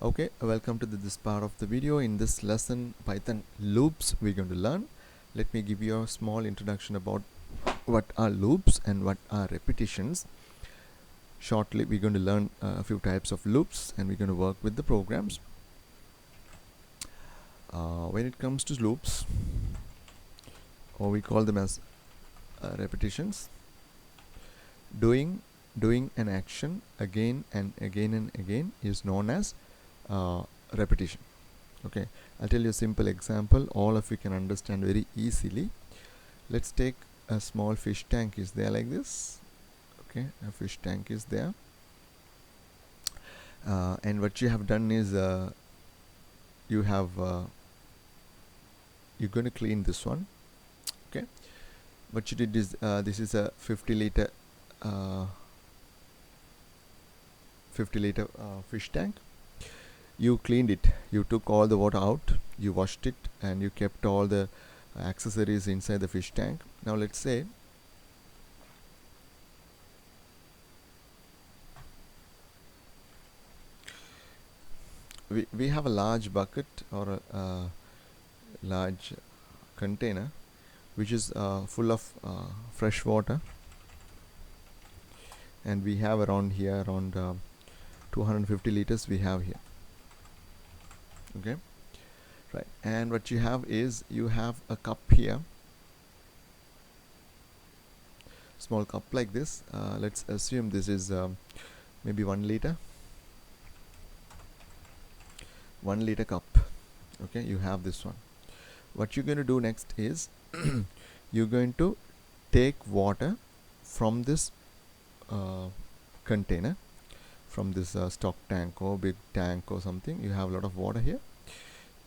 Okay, welcome to this part of the video. In this lesson, Python loops we're going to learn. Let me give you a small introduction about what are loops and what are repetitions. Shortly we're going to learn a few types of loops and we're going to work with the programs. When it comes to loops, or we call them as repetitions, doing an action again and again is known as repetition. Okay, I'll tell you a simple example, all of you can understand very easily. Let's take a small fish tank is there like this. Okay, a fish tank is there, and what you have done is you're going to clean this one. Okay, what you did is this is a 50 liter fish tank. You cleaned it, you took all the water out, you washed it, and you kept all the accessories inside the fish tank. Now let's say we have a large bucket or a large container which is full of fresh water, and we have around 250 liters we have here. Okay, right, and what you have is you have a cup here, small cup like this. Let's assume this is maybe 1 liter cup. Okay, you have this one. What you're going to do next is you're going to take water from this container, from this stock tank or big tank or something. You have a lot of water here.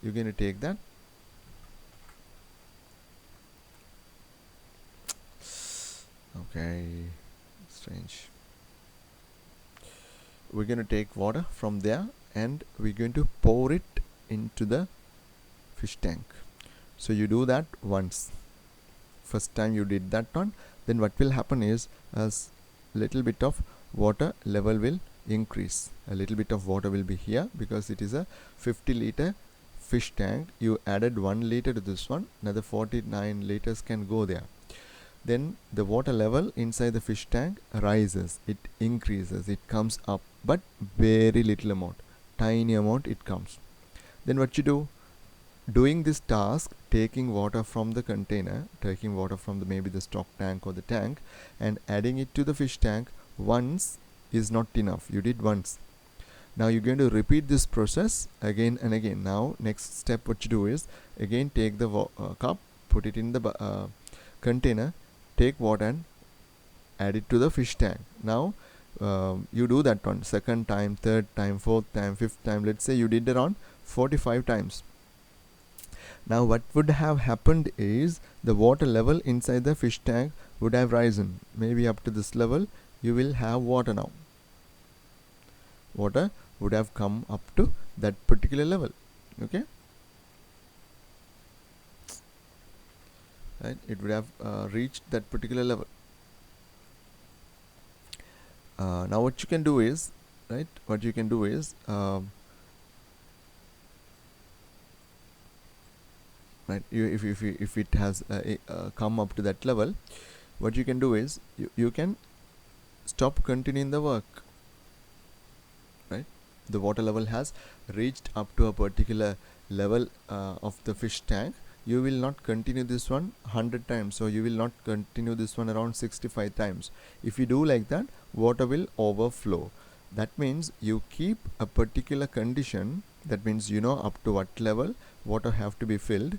You're going to take that, okay, strange. We're going to take water from there and we're going to pour it into the fish tank. So you do that once. First time you did that one, then what will happen is as little bit of water level will increase. A little bit of water will be here because it is a 50 liter fish tank. You added 1 liter to this one, another 49 liters can go there. Then the water level inside the fish tank rises, it increases, it comes up, but very little amount, tiny amount it comes. Then what you do, doing this task, taking water from the container, taking water from the maybe the stock tank or the tank and adding it to the fish tank once is not enough. You did once. Now you're going to repeat this process again and again. Now next step what you do is again take the cup, put it in the container, take water and add it to the fish tank. Now you do that one second time, third time, fourth time, fifth time. Let's say you did around 45 times. Now what would have happened is the water level inside the fish tank would have risen. Maybe up to this level you will have water now. Water would have come up to that particular level. Okay, right, it would have reached that particular level. Now what you can do is, right, what you can do is right, if it has come up to that level, what you can do is you can stop continuing the work. Right, the water level has reached up to a particular level of the fish tank. You will not continue this one 100 times, so you will not continue this one around 65 times. If you do like that, water will overflow. That means you keep a particular condition. That means you know up to what level water have to be filled.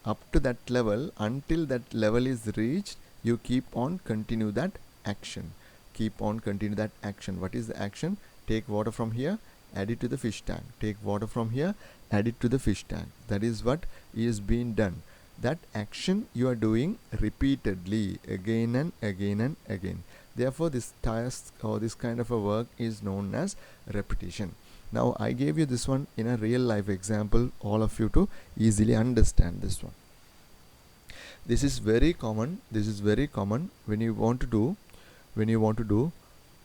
Up to that level, until that level is reached, you keep on continue that action. Keep on continue that action. What is the action? Take water from here, add it to the fish tank. Take water from here, add it to the fish tank. That is what is being done. That action you are doing repeatedly again and again and again. Therefore this task or this kind of a work is known as repetition. Now I gave you this one in a real life example, all of you to easily understand this one. This is very common. This is very common when you want to do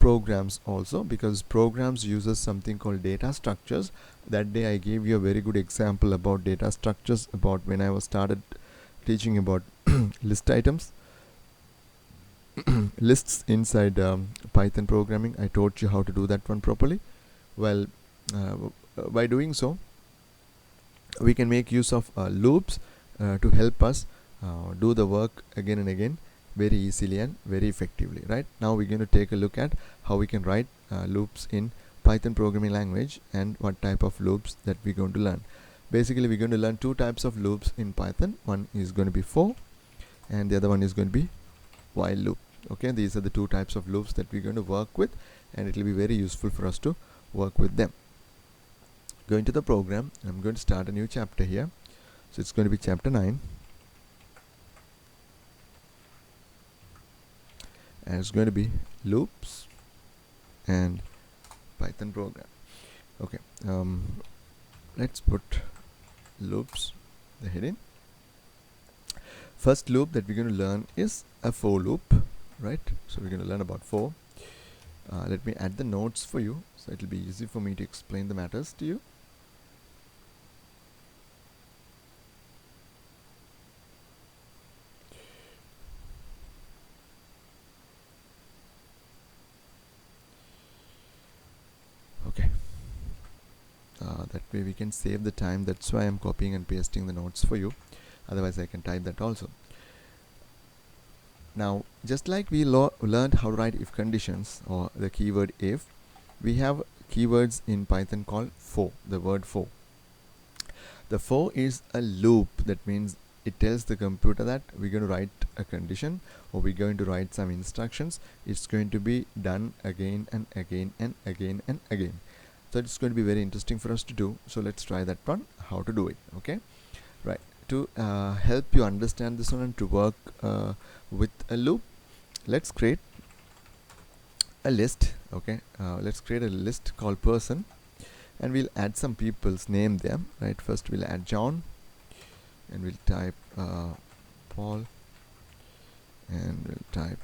programs also, because programs uses something called data structures. That day I gave you a very good example about data structures, about when I was started teaching about list items, lists inside Python programming. I taught you how to do that one properly. Well, by doing so, we can make use of loops to help us do the work again and again very easily and very effectively. Right now we're going to take a look at how we can write loops in Python programming language and what type of loops that we're going to learn. Basically, we're going to learn two types of loops in Python. One is going to be for, and the other one is going to be while loop. Okay, these are the two types of loops that we're going to work with, and it will be very useful for us to work with them. Going to the program, I'm going to start a new chapter here. So it's going to be chapter 9, and it's going to be loops and Python program. Okay, let's put loops, the heading. First loop that we're going to learn is a for loop, right? So we're going to learn about for. Let me add the notes for you, so it will be easy for me to explain the matters to you. Okay, that way we can save the time. That's why I'm copying and pasting the notes for you. Otherwise I can type that also. Now, just like we learned how to write if conditions, or the keyword if, we have keywords in Python called for, the word for. The for is a loop. That means it tells the computer that we're going to write a condition, or we're going to write some instructions. It's going to be done again and again and again and again. So it's going to be very interesting for us to do. So let's try that one, how to do it. Okay, right. To help you understand this one and to work with a loop, let's create a list. Okay, let's create a list called person, and we'll add some people's name there. Right, first we'll add John, and we'll type Paul, and we'll type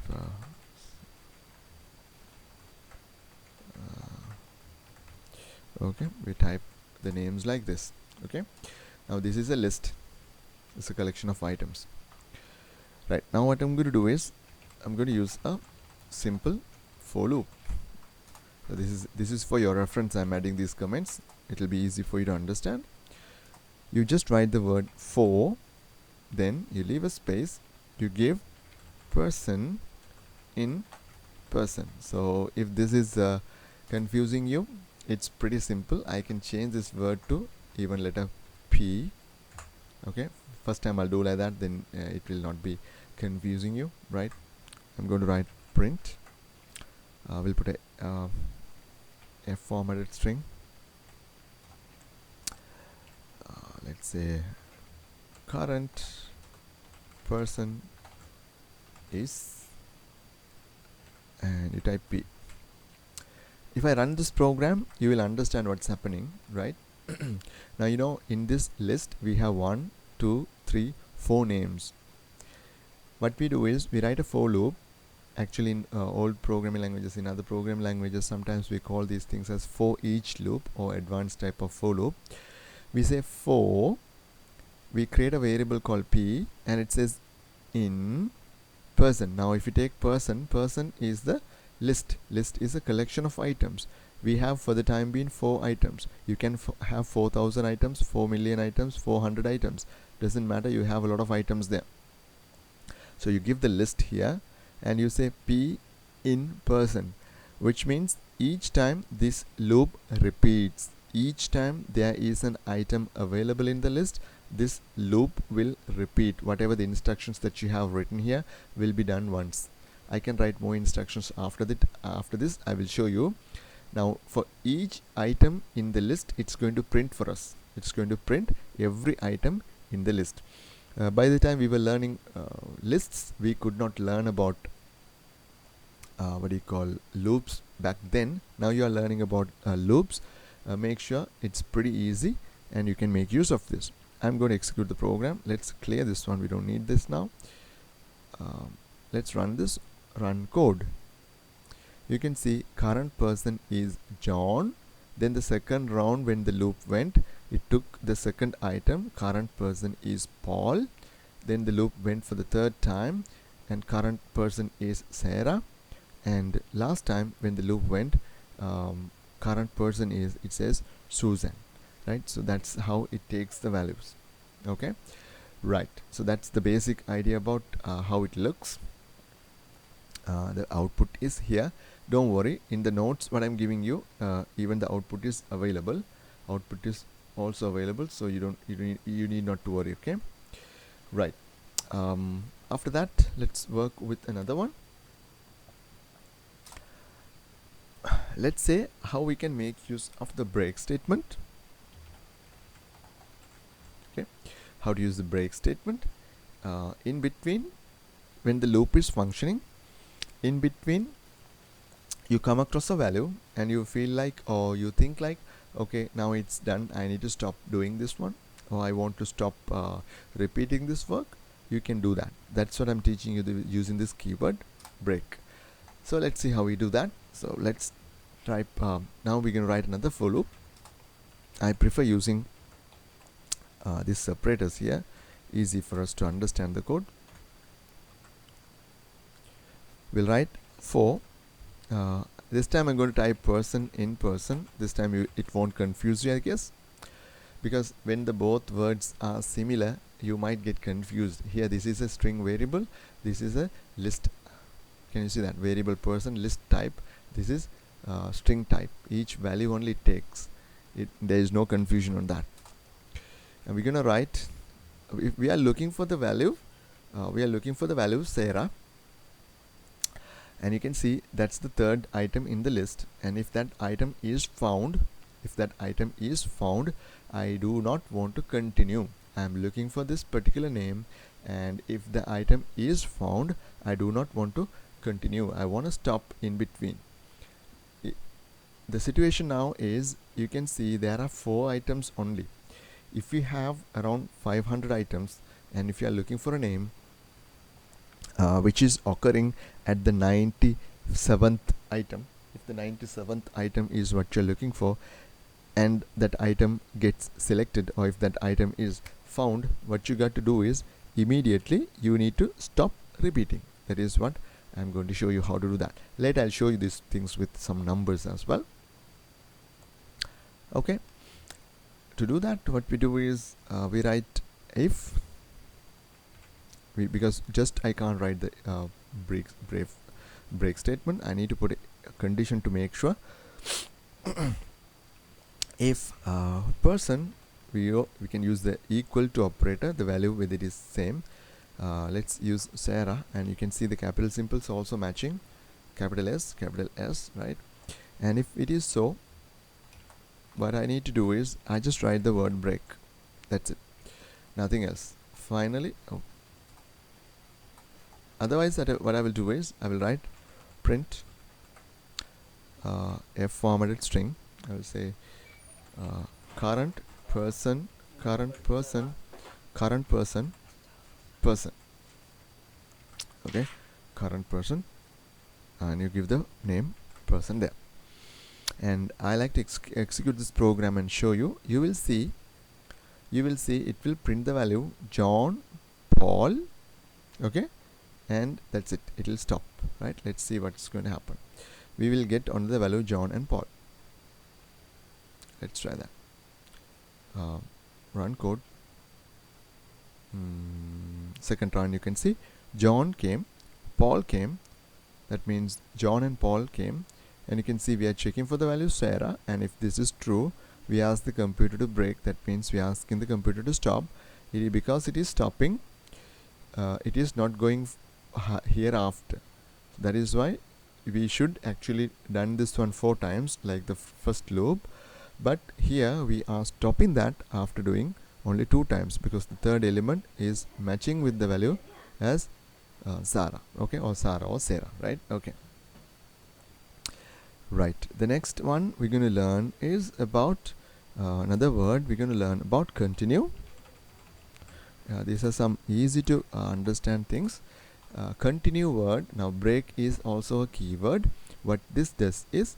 okay, we type the names like this. Okay, now this is a list. It's a collection of items. Right, now what I'm going to do is I'm going to use a simple for loop. So this is for your reference. I'm adding these comments. It will be easy for you to understand. You just write the word for, then you leave a space, you give person in person. So if this is confusing you, it's pretty simple. I can change this word to even letter P. Okay, first time I'll do like that, then it will not be confusing you, right? I'm going to write print. We'll put a F formatted string. Let's say current person is, and you type P. If I run this program, you will understand what's happening, right? Now, you know, in this list we have 1, 2, 3, 4 names. What we do is we write a for loop. Actually, in old programming languages, in other programming languages, sometimes we call these things as for each loop, or advanced type of for loop. We say for, we create a variable called P, and it says in person. Now if you take person, person is the list. List is a collection of items. We have for the time being 4 items. You can have 4,000 items, 4 million items, 400 items. Doesn't matter, you have a lot of items there. So you give the list here, and you say P in person, which means each time this loop repeats, each time there is an item available in the list, this loop will repeat. Whatever the instructions that you have written here will be done once. I can write more instructions after that. After this I will show you. Now for each item in the list, it's going to print for us. It's going to print every item in the list. By the time we were learning lists, we could not learn about loops back then. Now you are learning about loops. Make sure it's pretty easy and you can make use of this. I'm going to execute the program. Let's clear this one. We don't need this now. Let's run this. Run code. you can see current person is John. Then the second round when the loop went, it took the second item, current person is Paul. Then the loop went for the third time and current person is Sarah. And last time when the loop went, current person is, it says Susan, right? So that's how it takes the values. Okay, right, so that's the basic idea about how it looks. The output is here. Don't worry, in the notes what I'm giving you, even the output is available. Output is also available, so you need not to worry. Okay, right. After that, let's work with another one. Let's say how we can make use of the break statement. Okay, how to use the break statement. In between, when the loop is functioning, in between you come across a value and you feel like, or you think like, okay, now it's done, I need to stop doing this one, or I want to stop repeating this work. You can do that. That's what I'm teaching you using this keyword break. So let's see how we do that. So let's type, now we can write another for loop. I prefer using these separators here, easy for us to understand the code. We'll write for, this time I'm going to type person in person. This time it won't confuse you, I guess, because when the both words are similar, you might get confused. Here this is a string variable, this is a list. Can you see that? Variable person list type, this is string type. Each value only takes it, there is no confusion on that. And we're gonna write, if we are looking for the value, Sarah, and you can see that's the third item in the list. And if that item is found, I do not want to continue. I'm looking for this particular name, and if the item is found, I do not want to continue. I want to stop in between. The situation now is, you can see there are 4 items only. If we have around 500 items, and if you are looking for a name which is occurring at the 97th item, if the 97th item is what you're looking for, and that item gets selected, or if that item is found, what you got to do is immediately you need to stop repeating. That is what I'm going to show you how to do that. Later I'll show you these things with some numbers as well. Okay, to do that, what we do is we write if, because just I can't write the break statement, I need to put a condition to make sure. If person, we can use the equal to operator, the value with it is same. Let's use Sarah, and you can see the capital symbols also matching, capital S, right? And if it is so, what I need to do is I just write the word break. That's it, nothing else. Finally, otherwise what I will do is I will write print a formatted string. I will say current person, okay, current person, and you give the name person there. And I like to execute this program and show you. You will see it will print the value John, Paul, okay, and that's it. It will stop, right? Let's see what's going to happen. We will get on the value John and Paul. Let's try that. Run code. Second run, you can see John came, Paul came. That means John and Paul came, and you can see we are checking for the value Sarah, and if this is true, we ask the computer to break. That means we are asking the computer to stop. Because it is stopping, it is not going hereafter. That is why we should actually done this one 4 times like the first loop, but here we are stopping that after doing only 2 times, because the third element is matching with the value as Sarah, okay, or Sarah or Sarah, right? Okay, right. The next one we're going to learn is about another word. We're going to learn about continue. These are some easy to understand things. Continue word. Now break is also a keyword. What this does is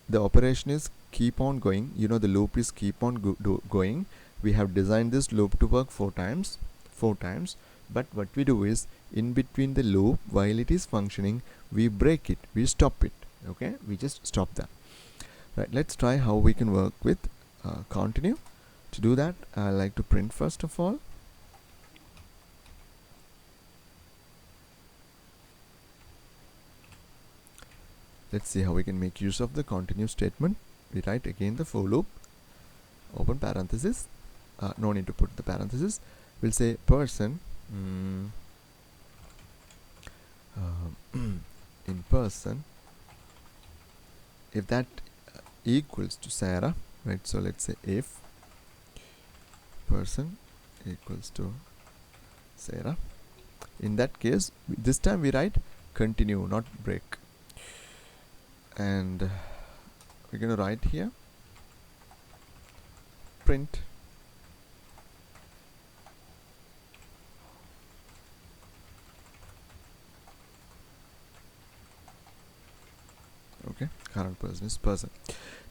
the operation is keep on going. The loop is keep on going. We have designed this loop to work four times, but what we do is in between the loop, while it is functioning, we break it, we stop it. Okay, we just stop that. Right, let's try how we can work with continue. To do that, I like to print first of all. Let's see how we can make use of the continue statement. We write again the for loop, open parenthesis, no need to put the parenthesis. We'll say person in person, if that equals to Sarah, right? So let's say if person equals to Sarah, in that case this time we write continue, not break. And we're going to write here print okay, current person is person.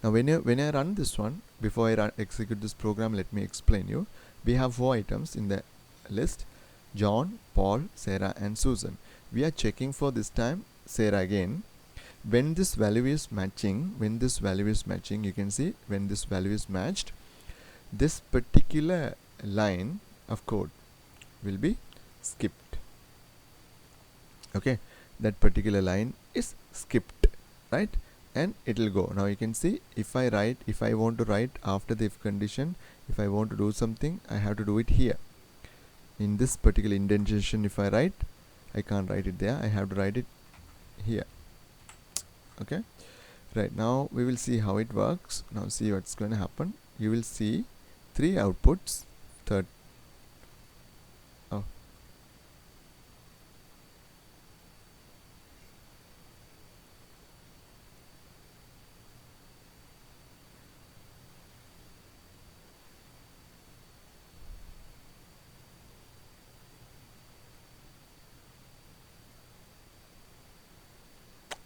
Now when I run this one, before I execute this program, let me explain you. We have 4 items in the list: John, Paul, Sarah and Susan. We are checking for this time Sarah again. When this value is matching, you can see when this value is matched, this particular line of code will be skipped. Okay, that particular line is skipped, right? And it will go. Now you can see if I want to write after the if condition, if I want to do something, I have to do it here in this particular indentation. If I write, I can't write it there, I have to write it here. Okay, right, now we will see how it works. Now see what's going to happen. You will see 3 outputs. Oh,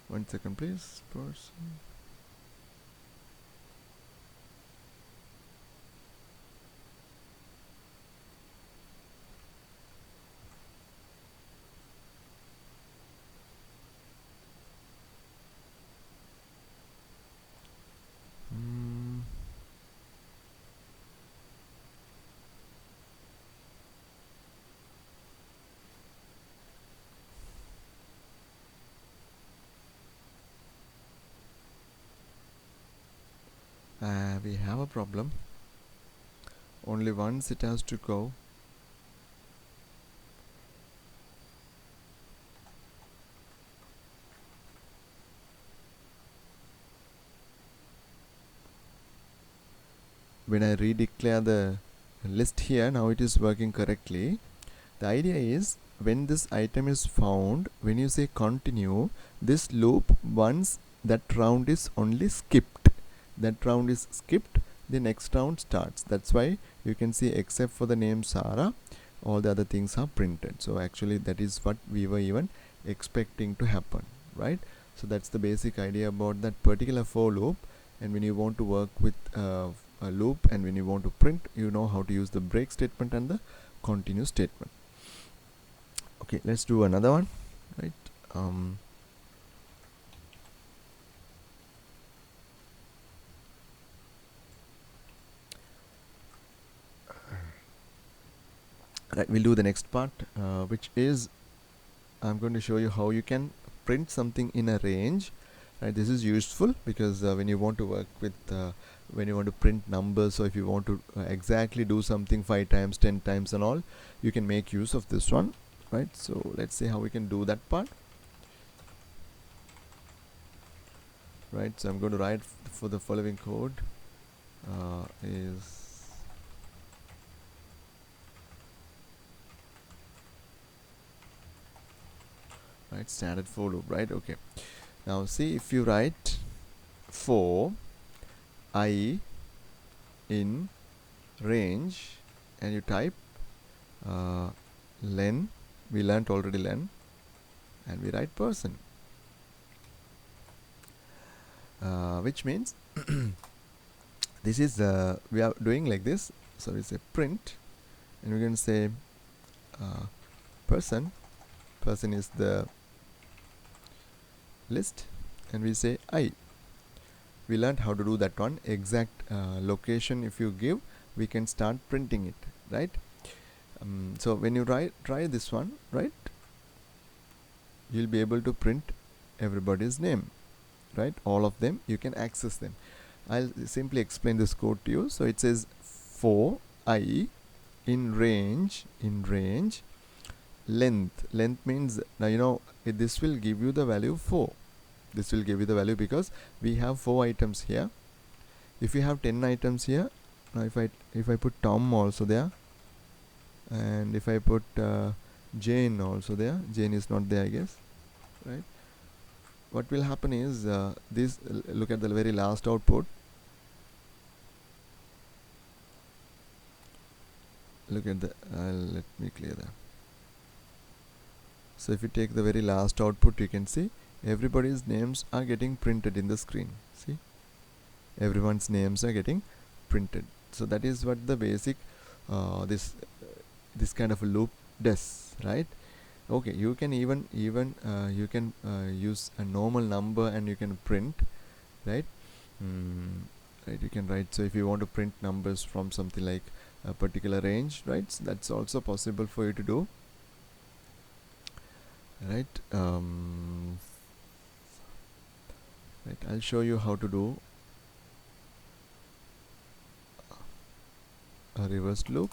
one second please, person. We have a problem. Only once it has to go. When I redeclare the list here, now it is working correctly. The idea is when this item is found, when you say continue, this loop, once that round is only skipped, the next round starts. That's why you can see except for the name Sarah, all the other things are printed. So actually that is what we were even expecting to happen, right? So that's the basic idea about that particular for loop. And when you want to work with a loop, and when you want to print, you know how to use the break statement and the continue statement. Okay, let's do another one, right? Right, we'll do the next part, which is I'm going to show you how you can print something in a range. Right, this is useful because when you want to work with when you want to print numbers, so if you want to exactly do something 5 times, 10 times and all, you can make use of this one, right? So let's see how we can do that part. Right, so I'm going to write for the following code is right, standard for loop, right? Okay, now see, if you write for I in range and you type len, we learnt already len, and we write person. which means this is we are doing like this. So we say print, and we're going to say uh, person. Person is the list, and we say I. We learned how to do that one. Exact location if you give, we can start printing it, right? So when you try this one, right, you'll be able to print everybody's name, right? All of them, you can access them. I'll simply explain this code to you. So it says for I in range length means, now you know this will give you the value 4. This will give you the value because we have 4 items here. If you have 10 items here, now if I put Tom also there, and if I put Jane also there, Jane is not there, I guess, right? What will happen is this, look at the very last output. Look at the let me clear that. So if you take the very last output, you can see everybody's names are getting printed in the screen. See, everyone's names are getting printed. So that is what the basic this kind of a loop does, right? Okay, you can even you can use a normal number and you can print, right? Right, you can write. So if you want to print numbers from something like a particular range, right, so that's also possible for you to do, right? Right, I'll show you how to do a reversed loop.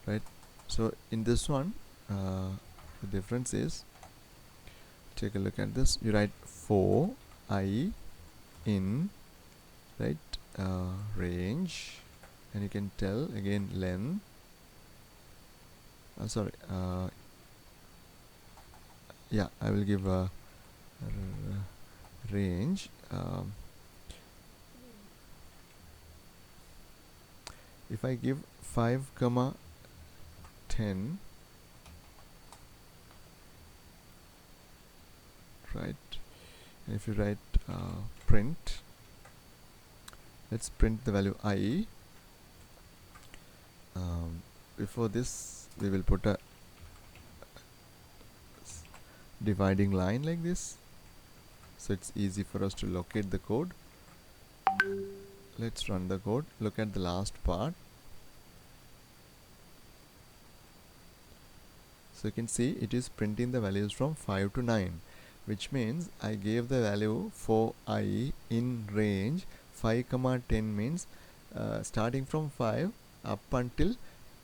Right, so in this one the difference is, take a look at this. You write for I in, right, range, and you can tell again length, sorry, yeah, I will give a range. If I give 5 comma 10, right, and if you write print, let's print the value I. Before this we will put a dividing line like this, so it's easy for us to locate the code. Let's run the code. Look at the last part. So you can see it is printing the values from 5 to 9, which means I gave the value for I in range 5 comma 10 means starting from 5 up until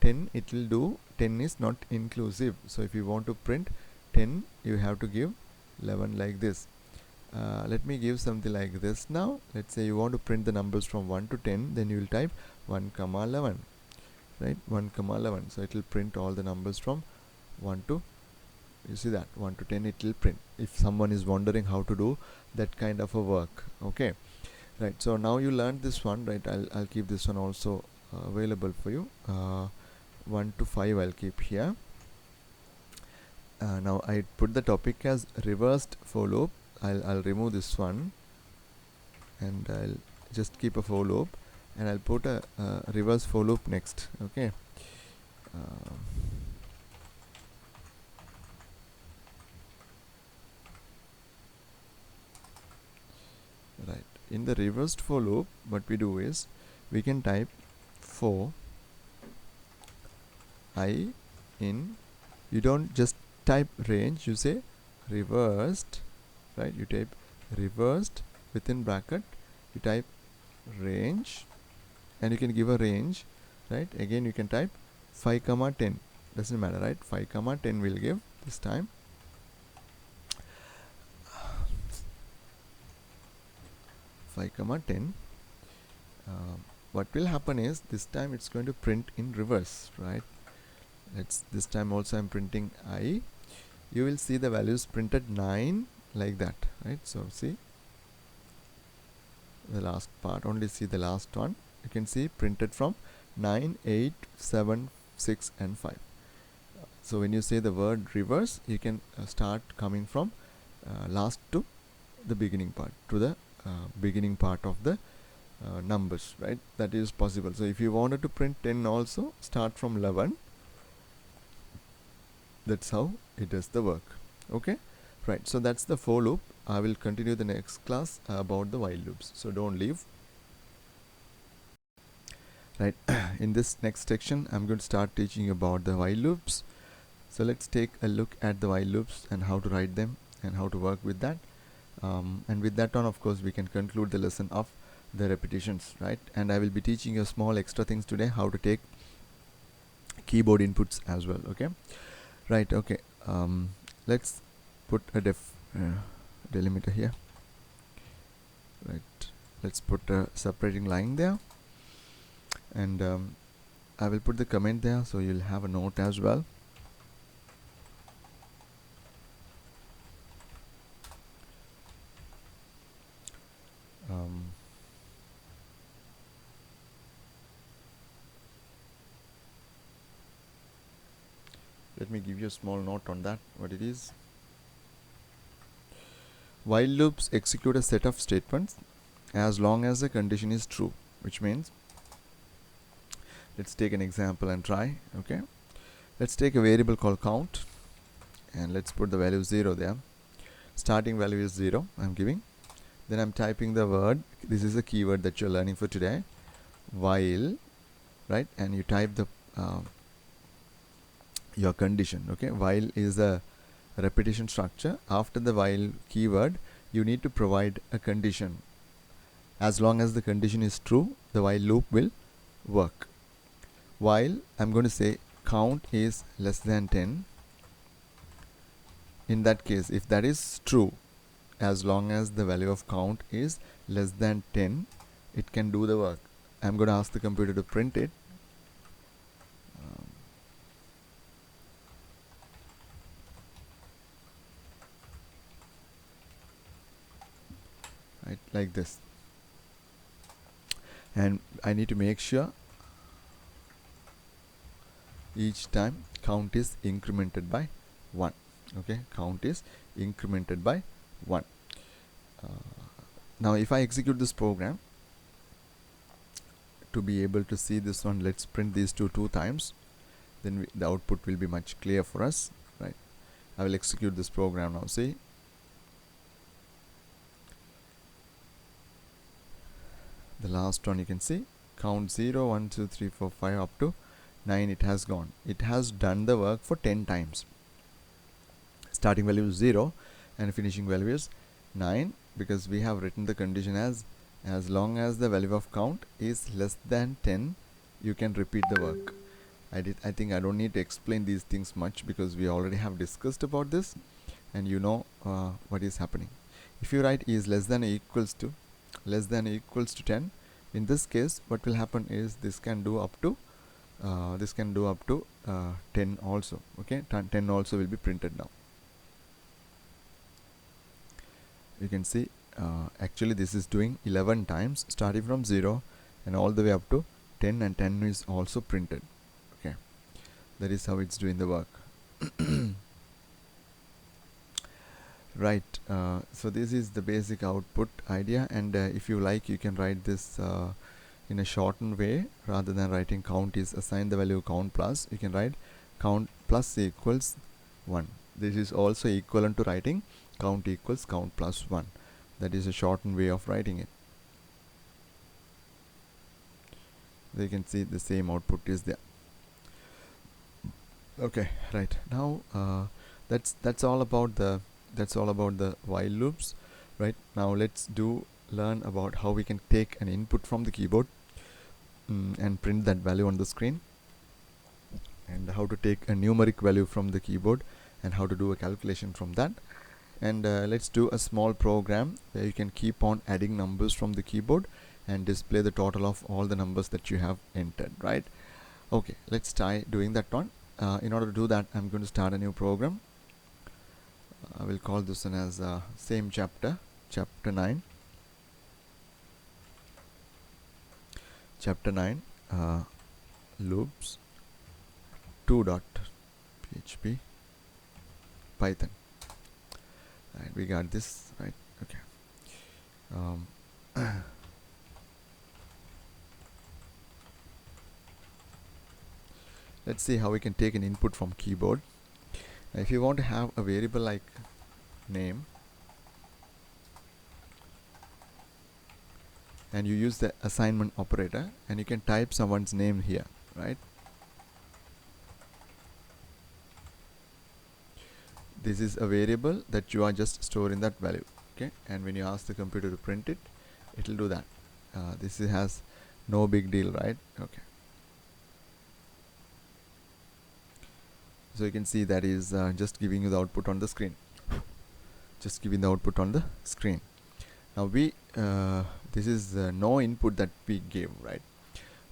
10 it will do. 10 is not inclusive, so if you want to print 10 you have to give 11 like this. Let me give something like this. Now let's say you want to print the numbers from 1 to 10, then you will type 1 comma 11, right, 1 comma 11. So it will print all the numbers from 1 to, you see that 1 to 10 it will print, if someone is wondering how to do that kind of a work. Okay, right, so now you learned this one, right? I'll keep this one also available for you. 1 to 5 I'll keep here. Now I put the topic as reversed for loop. I'll remove this one and I'll just keep a for loop, and I'll put a reverse for loop next. Okay, right, in the reversed for loop what we do is we can type for I in, you don't just type range, you say reversed, right? You type reversed within bracket, you type range, and you can give a range, right? Again you can type 5 comma 10, doesn't matter, right? 5 comma 10 will give this time. 5 comma 10. What will happen is this time it's going to print in reverse, right? This time also I'm printing I. You will see the values printed 9 like that, right? So see the last part, only see the last one. You can see printed from 9, 8, 7, 6 and 5. So when you say the word reverse, you can start coming from last to the beginning part, to the beginning part of the numbers, right? That is possible. So if you wanted to print 10 also, start from 11. That's how it does the work. Okay, right. So that's the for loop. I will continue the next class about the while loops, so don't leave. Right. In this next section, I'm going to start teaching about the while loops. So let's take a look at the while loops and how to write them and how to work with that. And with that on, of course, we can conclude the lesson of the repetitions, right? And I will be teaching you small extra things today, how to take keyboard inputs as well. Okay, right. Okay, let's put a delimiter here, right? Let's put a separating line there, and I will put the comment there, so you'll have a note as well. Let me give you a small note on that, what it is. While loops execute a set of statements as long as the condition is true, which means, let's take an example and try. Okay, let's take a variable called count, and let's put the value 0 there. Starting value is 0, I'm giving. Then I'm typing the word, this is a keyword that you're learning for today, while, right? And you type the your condition. Okay, while is a repetition structure. After the while keyword, you need to provide a condition. As long as the condition is true, the while loop will work. While I'm going to say count is less than 10. In that case, if that is true, as long as the value of count is less than 10, it can do the work. I'm going to ask the computer to print it. Right, like this. And I need to make sure each time count is incremented by 1. Okay, count is incremented by 1. Now if I execute this program, to be able to see this one, let's print these two times, then the output will be much clearer for us, right? I will execute this program now. See, the last one, you can see count 0 1 2 3 4 5 up to 9. It has gone. It has done the work for 10 times. Starting value is 0 and finishing value is 9, because we have written the condition as long as the value of count is less than 10, you can repeat the work. I think I don't need to explain these things much, because we already have discussed about this, and you know what is happening. If you write is less than or equals to 10, in this case what will happen is this can do up to 10 also. Okay, 10 also will be printed now. You can see actually this is doing 11 times, starting from 0 and all the way up to 10, and 10 is also printed. Okay, that is how it's doing the work. Right, so this is the basic output idea, and if you like, you can write this in a shortened way. Rather than writing count is assign the value count plus, you can write count plus equals 1. This is also equivalent to writing count equals count plus 1. That is a shortened way of writing it. You can see the same output is there. Okay, right, now that's all about the while loops. Right, now let's learn about how we can take an input from the keyboard and print that value on the screen, and how to take a numeric value from the keyboard and how to do a calculation from that. And let's do a small program where you can keep on adding numbers from the keyboard and display the total of all the numbers that you have entered. Right, okay, let's try doing that one. In order to do that, I'm going to start a new program. I will call this one as same chapter 9. Chapter 9 loops, 2.php Python. Right, we got this right. Okay. Um, let's see how we can take an input from keyboard. Now, if you want to have a variable like name, and you use the assignment operator, and you can type someone's name here, right? This is a variable that you are just storing that value, okay? And when you ask the computer to print it, it will do that. This has no big deal, right? Okay. So you can see that is just giving you the output on the screen. Just giving the output on the screen. Now this is no input that we gave, right?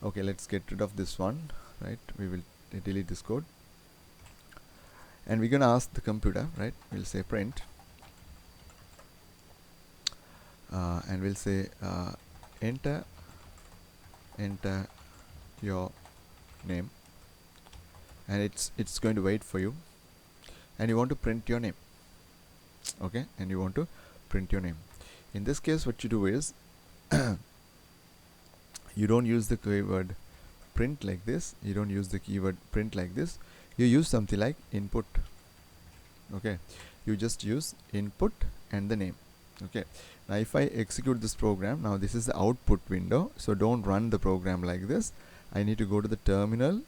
Okay, let's get rid of this one, right? We will delete this code, and we're gonna ask the computer, right? We'll say print, and we'll say enter your name, and it's going to wait for you, and you want to print your name, okay? And you want to print your name. In this case, what you do is you don't use the keyword print like this. You don't use the keyword print like this. You use something like input, okay? You just use input and the name, okay? Now if I execute this program, now this is the output window, so don't run the program like this. I need to go to the terminal.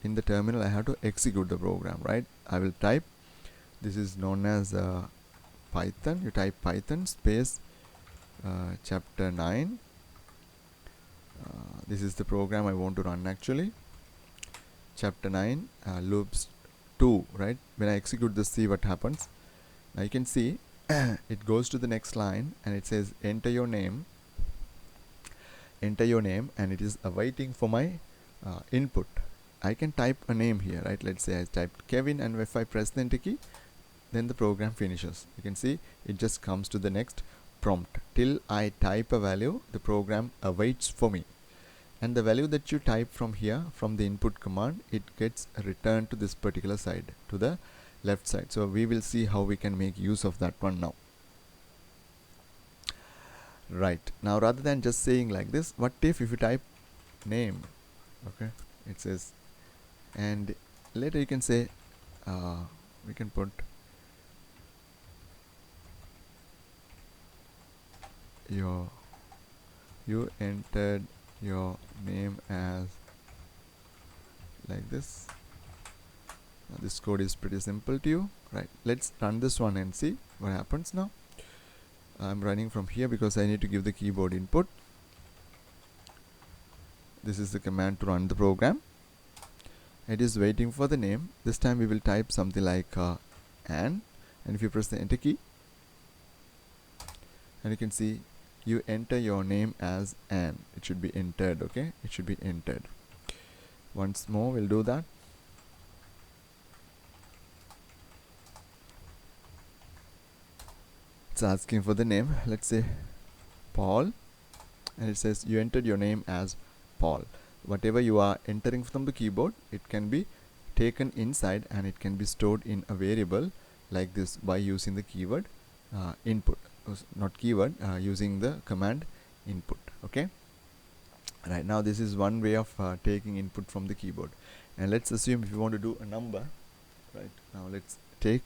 In the terminal I have to execute the program, right? I will type, this is known as Python. You type Python space chapter 9. This is the program I want to run actually. Chapter 9 loops 2, right? When I execute this, see what happens. Now you can see it goes to the next line and it says enter your name, and it is awaiting for my input. I can type a name here, right? Let's say I typed Kevin, and if I press the enter key, then the program finishes. You can see it just comes to the next prompt. Till I type a value, the program awaits for me, and the value that you type from here, from the input command, it gets returned to this particular side, to the left side. So we will see how we can make use of that one now. Right, now rather than just saying like this, what if you type name, okay? It says, and later you can say we can put you entered your name as like this. Now this code is pretty simple to you, right? Let's run this one and see what happens now. I'm running from here because I need to give the keyboard input. This is the command to run the program. It is waiting for the name. This time we will type something like and if you press the enter key, and you can see you enter your name as Anne. It should be entered, okay? It should be entered. Once more we'll do that. It's asking for the name. Let's say Paul, and it says you entered your name as Paul. Whatever you are entering from the keyboard, it can be taken inside and it can be stored in a variable like this by using the keyword input, not keyword, using the command input, okay? Right, now this is one way of taking input from the keyboard. And let's assume if you want to do a number, right? Now let's take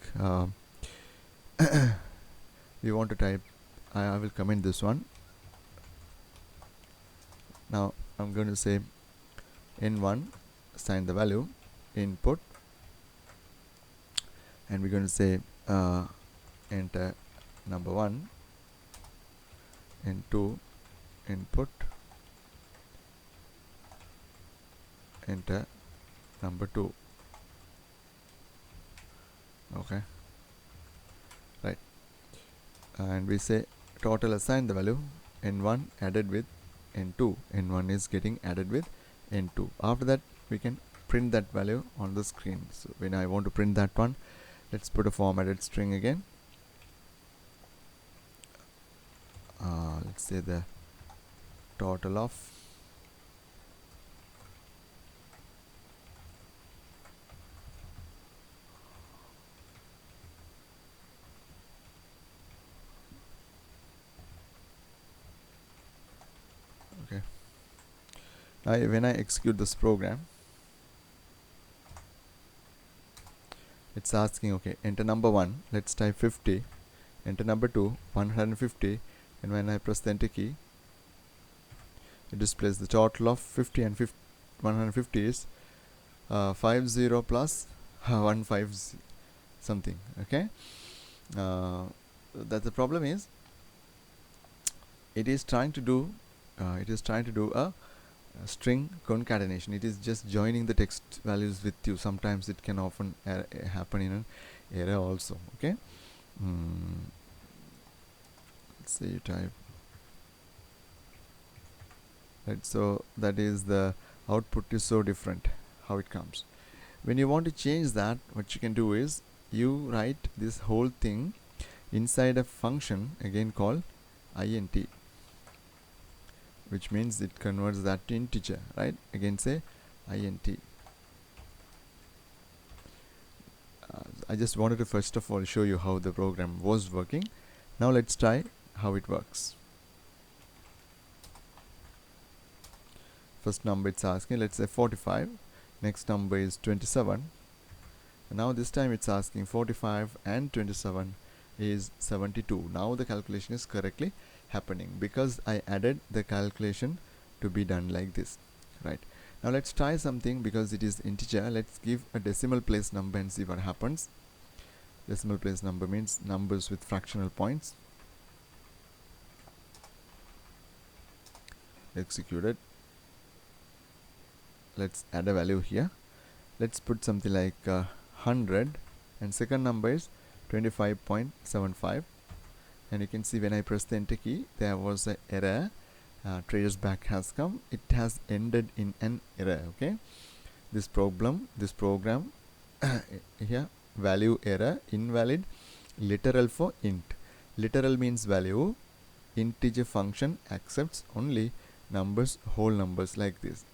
we want to type, I will comment this one. Now I'm going to say n1, assign the value input, and we're going to say enter number 1, n2 input, enter number 2, okay? Right, and we say total, assign the value n1 added with n2. n1 is getting added with n2. After that we can print that value on the screen. So when I want to print that one, let's put a formatted string again. Let's say the total of When I execute this program, it's asking, okay, enter number 1, let's type 50, enter number 2, 150, and when I press the enter key, it displays the total of 50 and 150 is 50 plus 150 something. Okay, that the problem is it is trying to do a string concatenation. It is just joining the text values with you. Sometimes it can often happen in an error also. Okay, let's say you type, right, so that is the output is so different how it comes. When you want to change that, what you can do is you write this whole thing inside a function again called int, which means it converts that to integer, right? Again say int. I just wanted to first of all show you how the program was working. Now let's try how it works. First number it's asking, let's say 45. Next number is 27. And now this time it's asking 45 and 27 is 72. Now the calculation is correctly happening because I added the calculation to be done like this, right? Now let's try something. Because it is integer, let's give a decimal place number and see what happens. Decimal place number means numbers with fractional points. Execute it. Let's add a value here. Let's put something like 100, and second number is 25.75, and you can see when I press the enter key there was an error. Trader's back has come. It has ended in an error. Okay, this program here, value error, invalid, literal for int. Literal means value. Integer function accepts only numbers, whole numbers like this.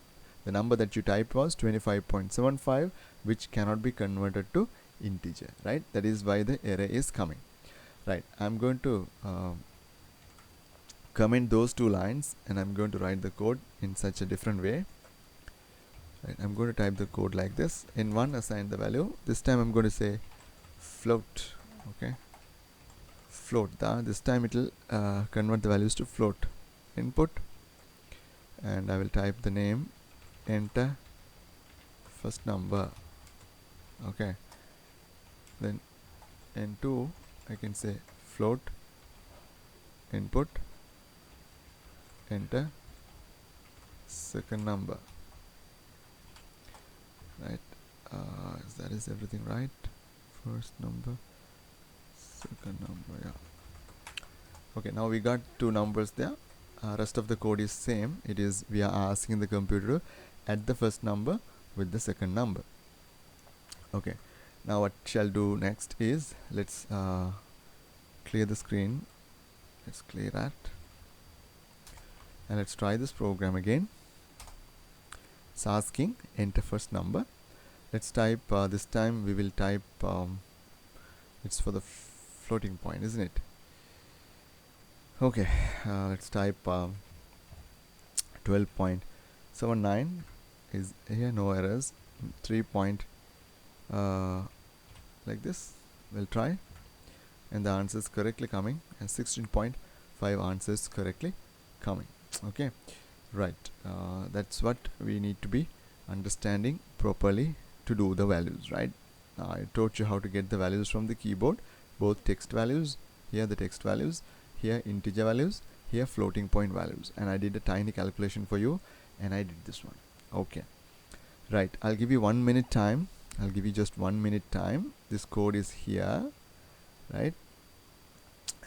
The number that you typed was 25.75, which cannot be converted to integer, right? That is why the error is coming, right? I'm going to comment those two lines, and I'm going to write the code in such a different way, right? I'm going to type the code like this. In one, assign the value. This time I'm going to say float. Okay, float. This time it will convert the values to float. Input, and I will type the name, enter first number. Okay, then n2 I can say float, input, enter second number, right? That is everything, right? First number, second number, yeah. Okay, now we got two numbers there. Rest of the code is same. It is, we are asking the computer to add the first number with the second number. Okay, now what shall do next is, let's clear the screen. Let's clear that, and let's try this program again. It's asking enter first number. Let's type this time we will type it's for the floating point, isn't it? Okay, let's type 12.79 is here, no errors. 3 point like this, we'll try, and the answer is correctly coming, and 16.5 answers correctly coming. Okay, right, that's what we need to be understanding properly to do the values, right? I taught you how to get the values from the keyboard, both text values, here the text values, here integer values, here floating point values, and I did a tiny calculation for you, and I did this one. Okay, right, I'll give you 1 minute time. I'll give you just 1 minute time. This code is here, right?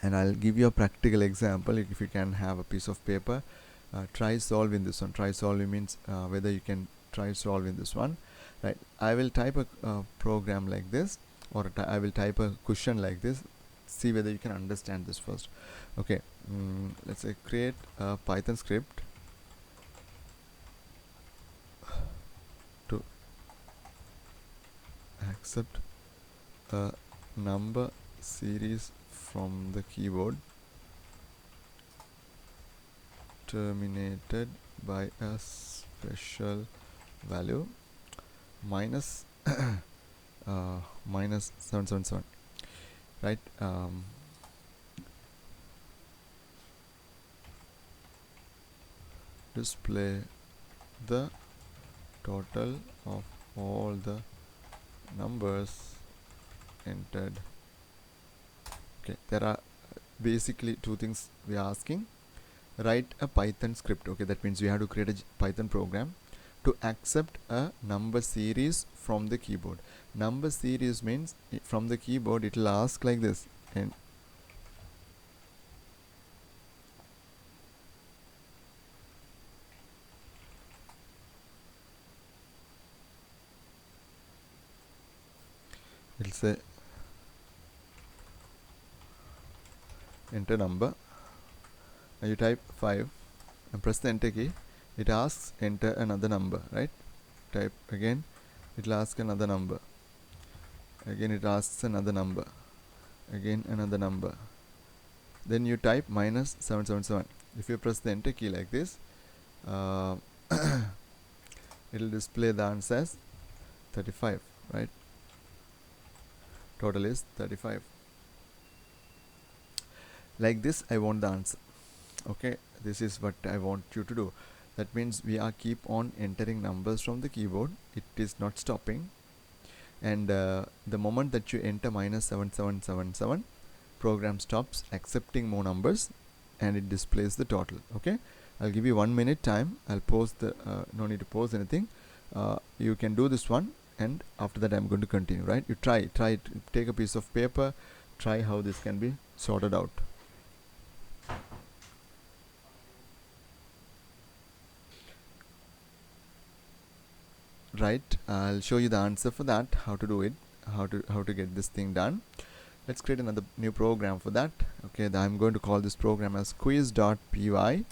And I'll give you a practical example. If you can have a piece of paper, try solving this one. Try solving means whether you can try solving this one, right? I will type a program like this, or I will type a question like this. See whether you can understand this first. Okay, let's say create a Python script to accept a number series from the keyboard terminated by a special value minus minus 777, right? Display the total of all the numbers entered. Okay, there are basically two things we are asking. Write a Python script. Okay, that means you have to create a Python program to accept a number series from the keyboard. Number series means from the keyboard it will ask like this, and it will say enter number. Now you type 5 and press the enter key. It asks enter another number, right? Type again, it will ask another number. Again it asks another number. Again another number. Then you type minus 777. If you press the enter key like this, it will display the answer as 35, right? Total is 35. Like this I want the answer. Okay, this is what I want you to do. That means we are keep on entering numbers from the keyboard. It is not stopping, and the moment that you enter minus 7777, program stops accepting more numbers and it displays the total. Okay, I'll give you 1 minute time. I'll pause the no need to pause anything. You can do this one, and after that I'm going to continue, right? You try it. Take a piece of paper, try how this can be sorted out. Right, I'll show you the answer for that, how to do it, how to get this thing done. Let's create another new program for that. Okay, I'm going to call this program as quiz.py.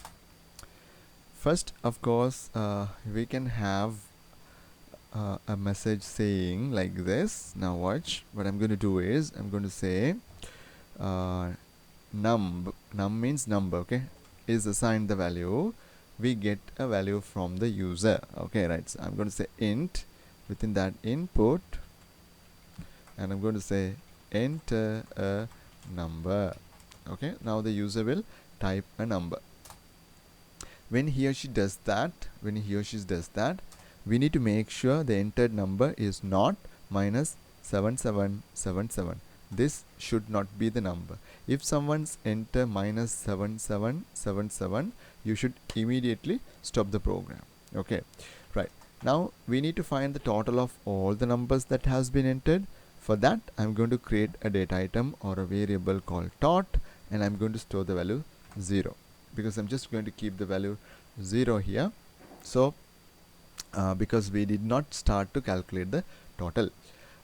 First, of course, we can have a message saying like this. Now watch, what I'm going to do is I'm going to say num means number, okay, is assigned the value. We get a value from the user. Okay, right, so I'm going to say int within that input, and I'm going to say enter a number. Okay, now the user will type a number. When he or she does that, we need to make sure the entered number is not minus 7777. This should not be the number. If someone's enter minus 7777, you should immediately stop the program. Okay, right, now we need to find the total of all the numbers that has been entered. For that, I'm going to create a data item or a variable called tot, and I'm going to store the value 0, because I'm just going to keep the value 0 here. So because we did not start to calculate the total.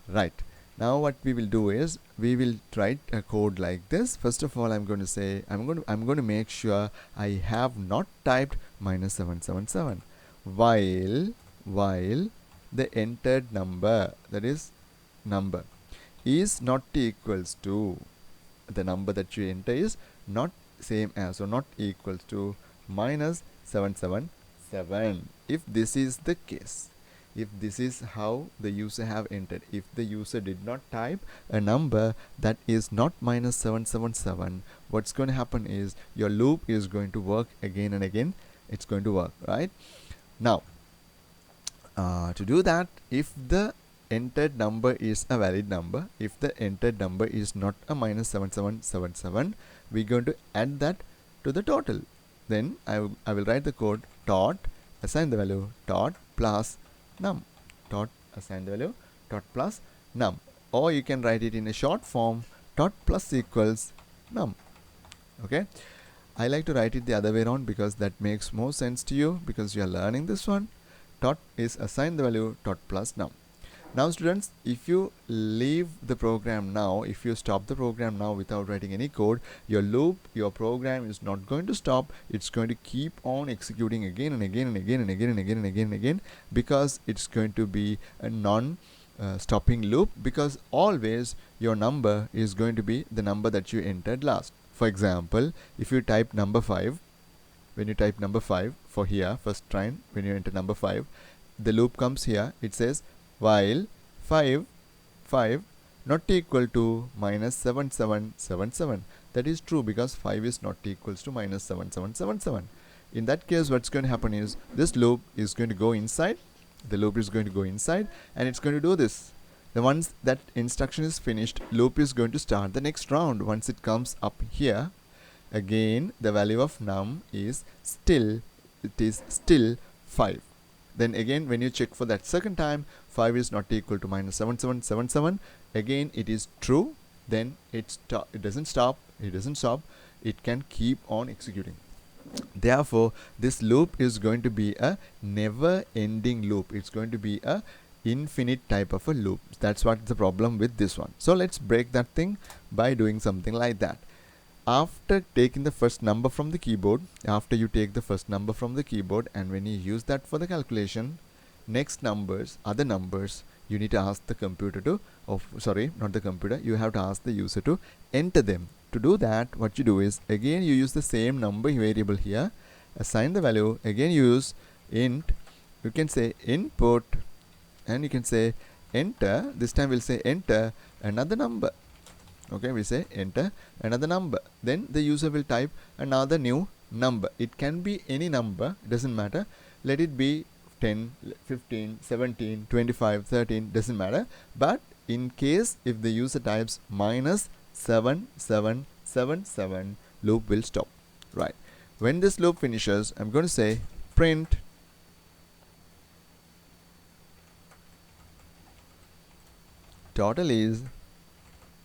Right, now what we will do is we will write a code like this. First of all, I'm going to say I'm going to make sure I have not typed minus 777 while the entered number, that is number, is not equals to, the number that you enter is not same as or not equals to minus 777. If this is the case, if this is how the user have entered, if the user did not type a number that is not minus 777, what's going to happen is your loop is going to work again and again. It's going to work, right? Now to do that, if the entered number is a valid number, if the entered number is not a minus 7777, we're going to add that to the total. Then I will write the code dot assign the value dot plus num, dot assign the value dot plus num, or you can write it in a short form, dot plus equals num. Okay, I like to write it the other way around because that makes more sense to you, because you are learning this one. Dot is assign the value dot plus num. Now students, if you leave the program now, if you stop the program now without writing any code, your loop, your program is not going to stop. It's going to keep on executing again and again and again and again and again and again and again, because it's going to be a non-stopping loop, because always your number is going to be the number that you entered last. For example, if you type number 5, when you type number 5 for here, first time when you enter number 5, the loop comes here. It says while 5 not equal to minus 7777. That is true because 5 is not equals to minus 7777. In that case, what's going to happen is this loop is going to go inside. The loop is going to go inside and it's going to do this. The once that instruction is finished, loop is going to start the next round. Once it comes up here, again the value of num is still 5. Then again when you check for that second time, 5 is not equal to minus 7777. Again it is true. Then it doesn't stop. It can keep on executing. Therefore, this loop is going to be a never-ending loop. It's going to be a infinite type of a loop. That's what the problem with this one. So let's break that thing by doing something like that. After taking the first number from the keyboard, and when you use that for the calculation, next numbers, other numbers, you need to ask the computer to, not the computer, you have to ask the user to enter them. To do that, what you do is, again you use the same number variable here, assign the value, again you use int, you can say input, and you can say enter. This time we'll say enter another number. Okay, we say enter another number. Then the user will type another new number. It can be any number, doesn't matter. Let it be 10, 15, 17, 25, 13, doesn't matter. But in case if the user types minus 7777, loop will stop. Right. When this loop finishes, I'm going to say print total is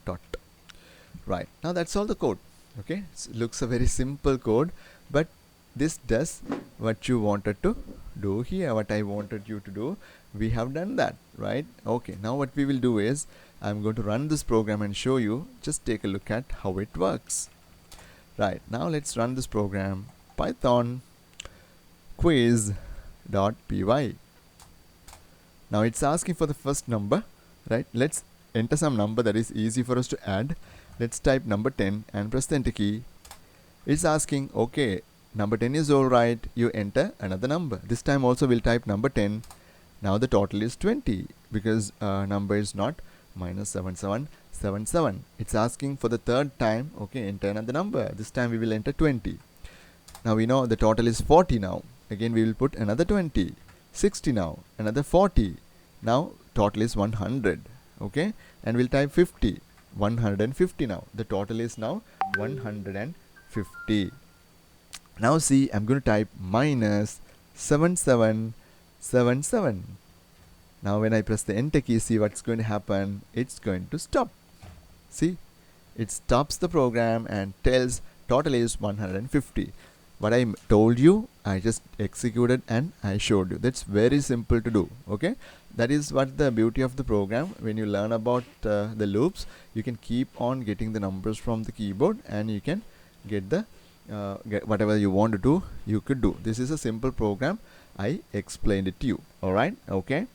dot. Right. Now that's all the code. Okay. It looks a very simple code, but this does what you wanted to do here, what I wanted you to do. We have done that, right? Okay. Now what we will do is, I'm going to run this program and show you. Just take a look at how it works. Right. Now let's run this program. Python quiz.py. Now it's asking for the first number, right? Let's enter some number that is easy for us to add. Let's type number 10 and press the enter key. It's asking, okay, number 10 is alright. You enter another number. This time also we'll type number 10. Now the total is 20 because number is not minus 7777. It's asking for the third time, okay, enter another number. This time we will enter 20. Now we know the total is 40 now. Again we will put another 20. 60 now, another 40. Now total is 100. Okay, and we'll type 50. 150 now. The total is now 150. Now see, I'm going to type minus 7777. Now when I press the enter key, see what's going to happen. It's going to stop. See, it stops the program and tells total is 150. What I told you, I just executed and I showed you. That's very simple to do. Okay, that is what the beauty of the program. When you learn about the loops, you can keep on getting the numbers from the keyboard and you can get the get whatever you want to do, you could do. This is a simple program. I explained it to you. All right. Okay.